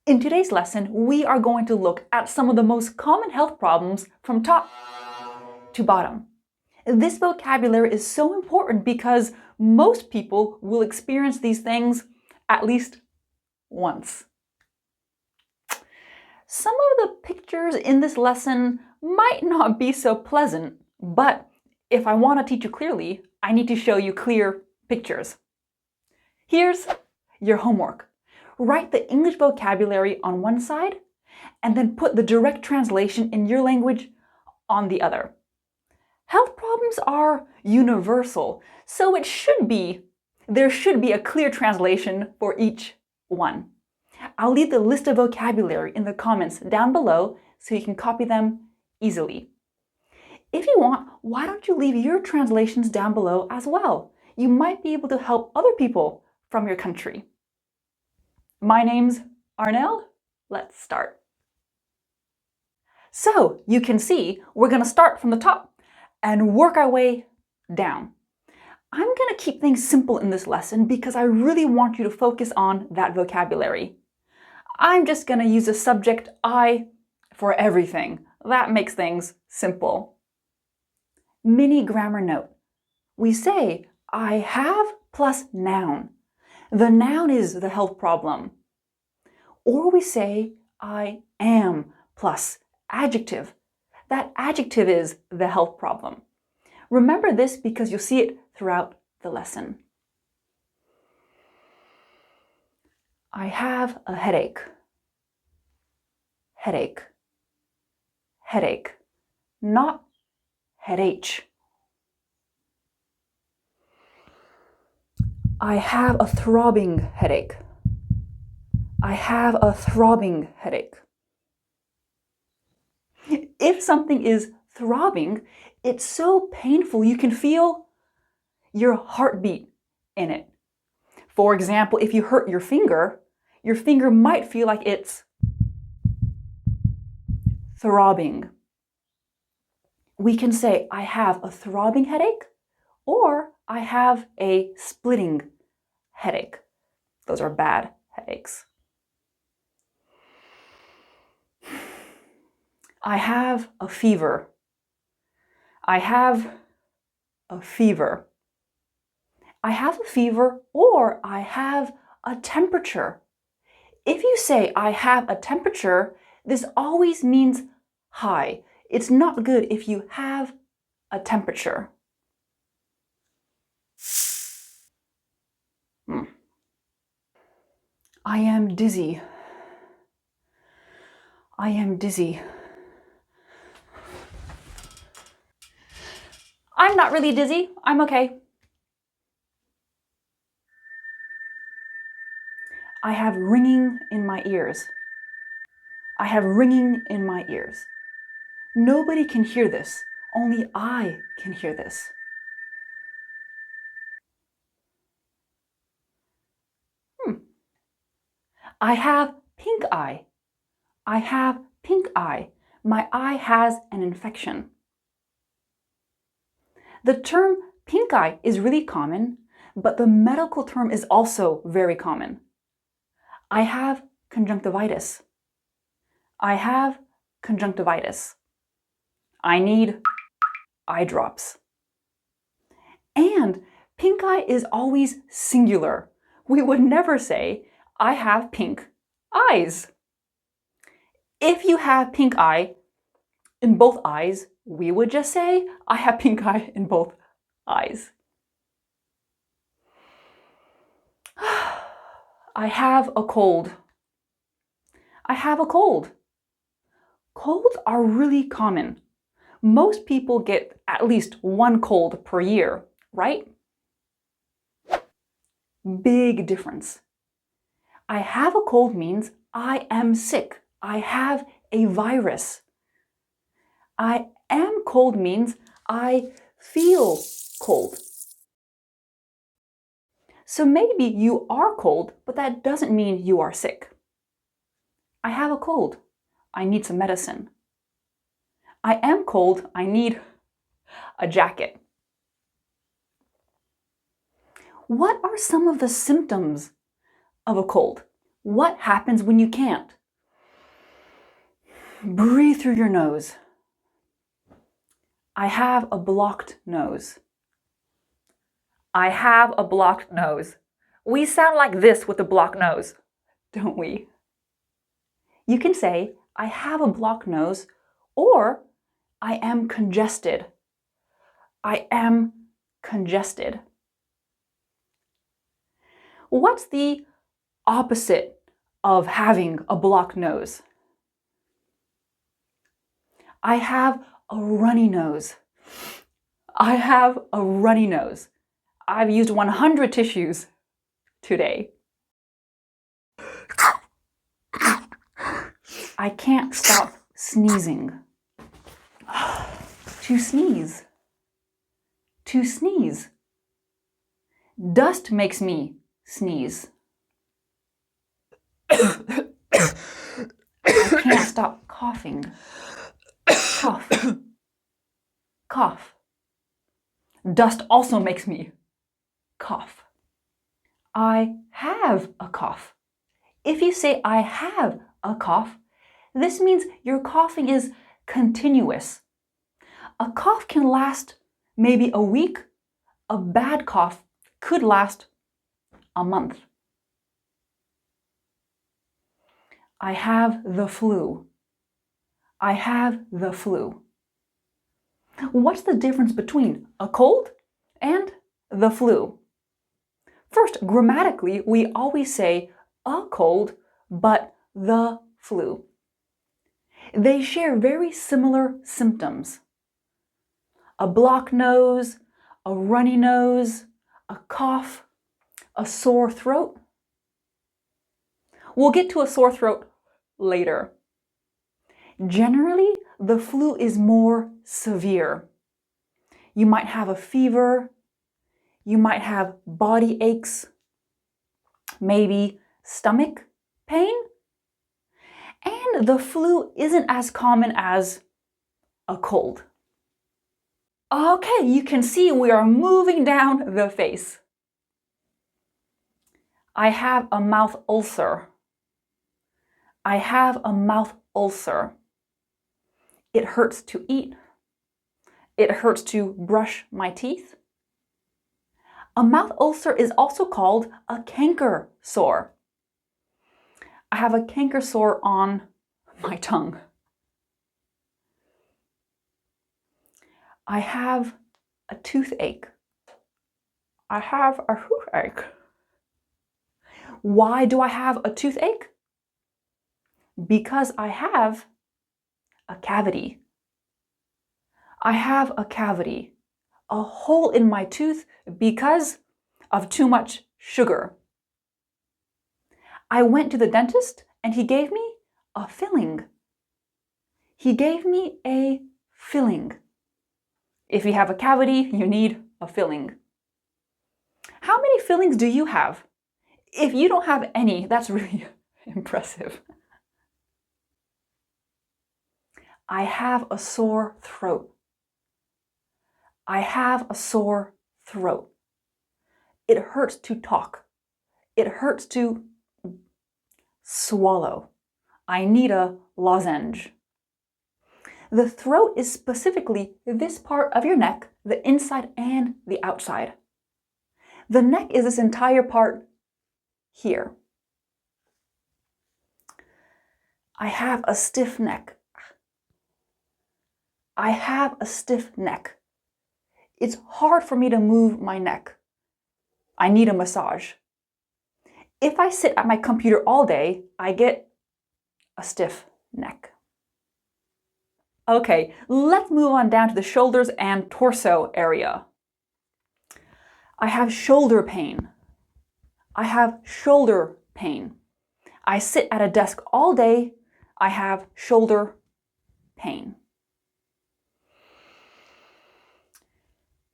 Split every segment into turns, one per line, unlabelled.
In today's lesson, we are going to look at some of the most common health problems from top to bottom. This vocabulary is so important because most people will experience these things at least once. Some of the pictures in this lesson might not be so pleasant, but if I want to teach you clearly, I need to show you clear pictures. Here's your homework. Write the English vocabulary on one side and then put the direct translation in your language on the other. Health problems are universal, so there should be a clear translation for each one. I'll leave the list of vocabulary in the comments down below so you can copy them easily. If you want, why don't you leave your translations down below as well? You might be able to help other people from your country. My name's Arnell. Let's start. So you can see we're going to start from the top and work our way down. I'm going to keep things simple in this lesson because I really want you to focus on that vocabulary. I'm just going to use the subject I for everything. That makes things simple. Mini grammar note. We say I have plus noun. The noun is the health problem. Or we say I am plus adjective. That adjective is the health problem. Remember this because you'll see it throughout the lesson. I have a headache. Headache. Headache. Not headache. I have a throbbing headache. I have a throbbing headache. If something is throbbing, it's so painful you can feel your heartbeat in it. For example, if you hurt your finger might feel like it's throbbing. We can say, I have a throbbing headache, or I have a splitting headache. Those are bad headaches. I have a fever. I have a fever. I have a fever, or I have a temperature. If you say I have a temperature, this always means high. It's not good if you have a temperature. I am dizzy. I am dizzy. I'm not really dizzy. I'm okay. I have ringing in my ears. I have ringing in my ears. Nobody can hear this. Only I can hear this. I have pink eye. I have pink eye. My eye has an infection. The term pink eye is really common, but the medical term is also very common. I have conjunctivitis. I have conjunctivitis. I need eye drops. And pink eye is always singular. We would never say, I have pink eyes. If you have pink eye in both eyes, we would just say, I have pink eye in both eyes. I have a cold. I have a cold. Colds are really common. Most people get at least one cold per year, right? Big difference. I have a cold means I am sick. I have a virus. I am cold means I feel cold. So maybe you are cold, but that doesn't mean you are sick. I have a cold. I need some medicine. I am cold. I need a jacket. What are some of the symptoms of a cold? What happens when you can't? Breathe through your nose. I have a blocked nose. I have a blocked nose. We sound like this with a blocked nose, don't we? You can say, I have a blocked nose, or I am congested. I am congested. What's the opposite of having a blocked nose? I have a runny nose. I have a runny nose. I've used 100 tissues today. I can't stop sneezing. To sneeze. To sneeze. Dust makes me sneeze. I can't stop coughing. Cough. Cough. Dust also makes me cough. I have a cough. If you say I have a cough, this means your coughing is continuous. A cough can last maybe a week. A bad cough could last a month. I have the flu. I have the flu. What's the difference between a cold and the flu? First, grammatically, we always say a cold, but the flu. They share very similar symptoms. A blocked nose, a runny nose, a cough, a sore throat. We'll get to a sore throat later. Generally, the flu is more severe. You might have a fever, you might have body aches, maybe stomach pain, and the flu isn't as common as a cold. Okay, you can see we are moving down the face. I have a mouth ulcer. I have a mouth ulcer. It hurts to eat. It hurts to brush my teeth. A mouth ulcer is also called a canker sore. I have a canker sore on my tongue. I have a toothache. I have a toothache. Why do I have a toothache? Because I have a cavity. I have a cavity, a hole in my tooth because of too much sugar. I went to the dentist and he gave me a filling. He gave me a filling. If you have a cavity, you need a filling. How many fillings do you have? If you don't have any, that's really impressive. I have a sore throat. I have a sore throat. It hurts to talk. It hurts to swallow. I need a lozenge. The throat is specifically this part of your neck, the inside and the outside. The neck is this entire part here. I have a stiff neck. I have a stiff neck. It's hard for me to move my neck. I need a massage. If I sit at my computer all day, I get a stiff neck. Okay, let's move on down to the shoulders and torso area. I have shoulder pain. I have shoulder pain. I sit at a desk all day. I have shoulder pain.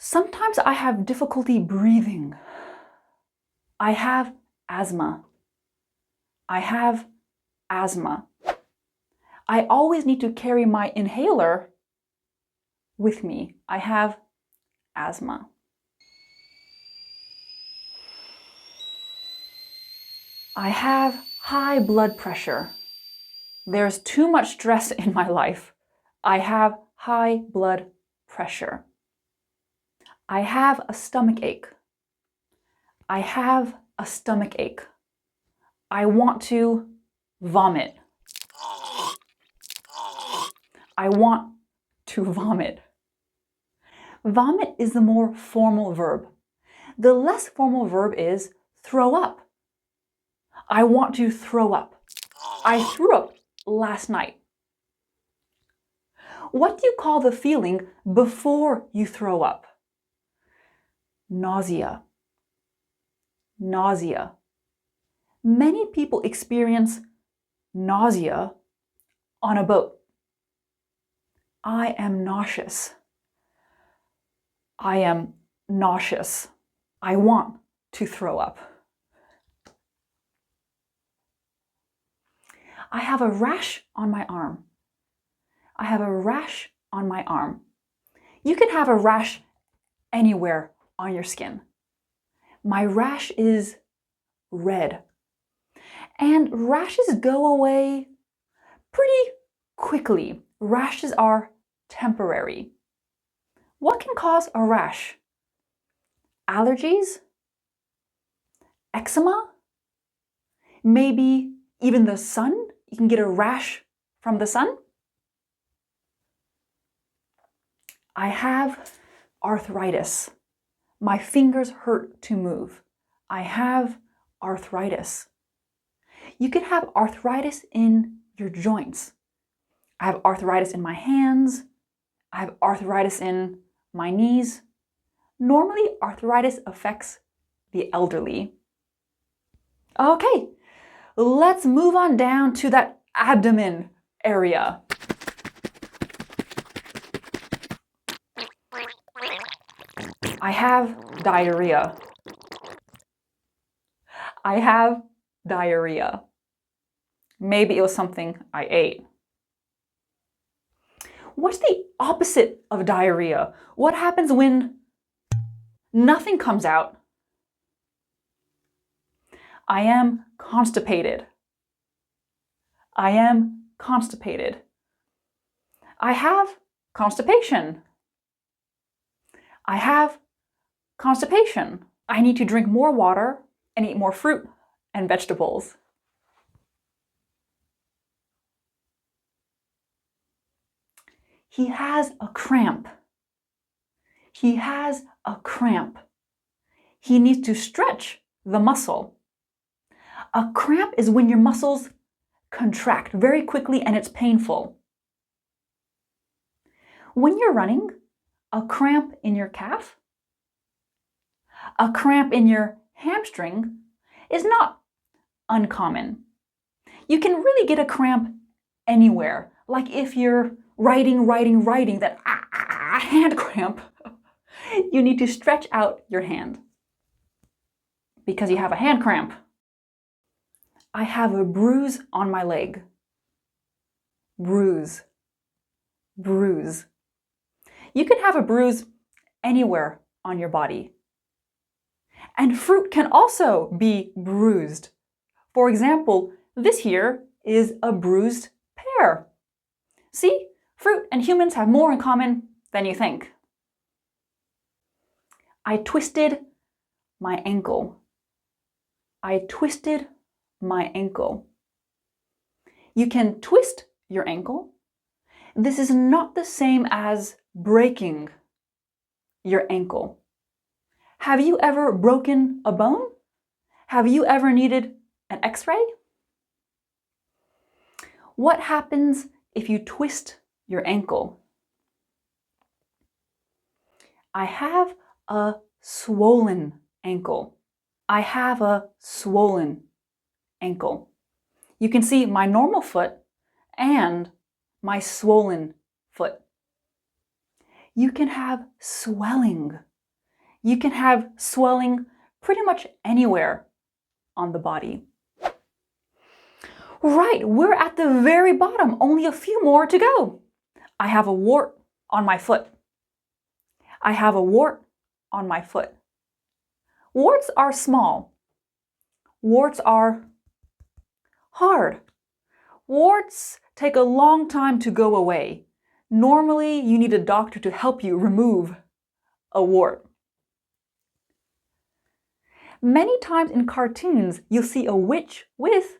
Sometimes I have difficulty breathing. I have asthma. I have asthma. I always need to carry my inhaler with me. I have asthma. I have high blood pressure. There's too much stress in my life. I have high blood pressure. I have a stomach ache. I have a stomach ache. I want to vomit. I want to vomit. Vomit is the more formal verb. The less formal verb is throw up. I want to throw up. I threw up last night. What do you call the feeling before you throw up? Nausea. Nausea. Many people experience nausea on a boat. I am nauseous. I am nauseous. I want to throw up. I have a rash on my arm. I have a rash on my arm. You can have a rash anywhere on your skin. My rash is red. And rashes go away pretty quickly. Rashes are temporary. What can cause a rash? Allergies? Eczema? Maybe even the sun? You can get a rash from the sun. I have arthritis. My fingers hurt to move. I have arthritis. You can have arthritis in your joints. I have arthritis in my hands. I have arthritis in my knees. Normally, arthritis affects the elderly. Okay, let's move on down to that abdomen area. I have diarrhea. I have diarrhea. Maybe it was something I ate. What's the opposite of diarrhea? What happens when nothing comes out? I am constipated. I am constipated. I have constipation. I have constipation. I need to drink more water and eat more fruit and vegetables. He has a cramp. He has a cramp. He needs to stretch the muscle. A cramp is when your muscles contract very quickly and it's painful. When you're running, a cramp in your calf, a cramp in your hamstring is not uncommon. You can really get a cramp anywhere. Like if you're writing, that hand cramp, you need to stretch out your hand because you have a hand cramp. I have a bruise on my leg. Bruise. Bruise. You can have a bruise anywhere on your body. And fruit can also be bruised. For example, this here is a bruised pear. See, fruit and humans have more in common than you think. I twisted my ankle. I twisted my ankle. You can twist your ankle. This is not the same as breaking your ankle. Have you ever broken a bone? Have you ever needed an X-ray? What happens if you twist your ankle? I have a swollen ankle. I have a swollen ankle. You can see my normal foot and my swollen foot. You can have swelling. You can have swelling pretty much anywhere on the body. Right, we're at the very bottom, only a few more to go. I have a wart on my foot. I have a wart on my foot. Warts are small. Warts are hard. Warts take a long time to go away. Normally, you need a doctor to help you remove a wart. Many times in cartoons, you'll see a witch with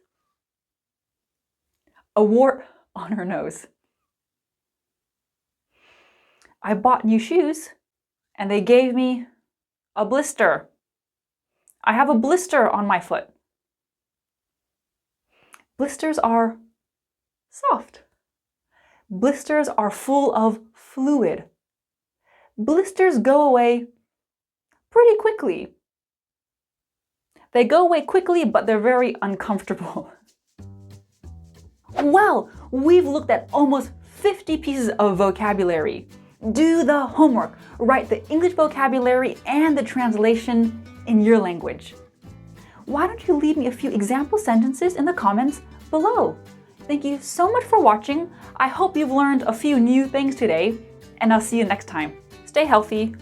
a wart on her nose. I bought new shoes and they gave me a blister. I have a blister on my foot. Blisters are soft. Blisters are full of fluid. Blisters go away pretty quickly. They go away quickly, but they're very uncomfortable. Well, we've looked at almost 50 pieces of vocabulary. Do the homework. Write the English vocabulary and the translation in your language. Why don't you leave me a few example sentences in the comments below? Thank you so much for watching. I hope you've learned a few new things today, and I'll see you next time. Stay healthy.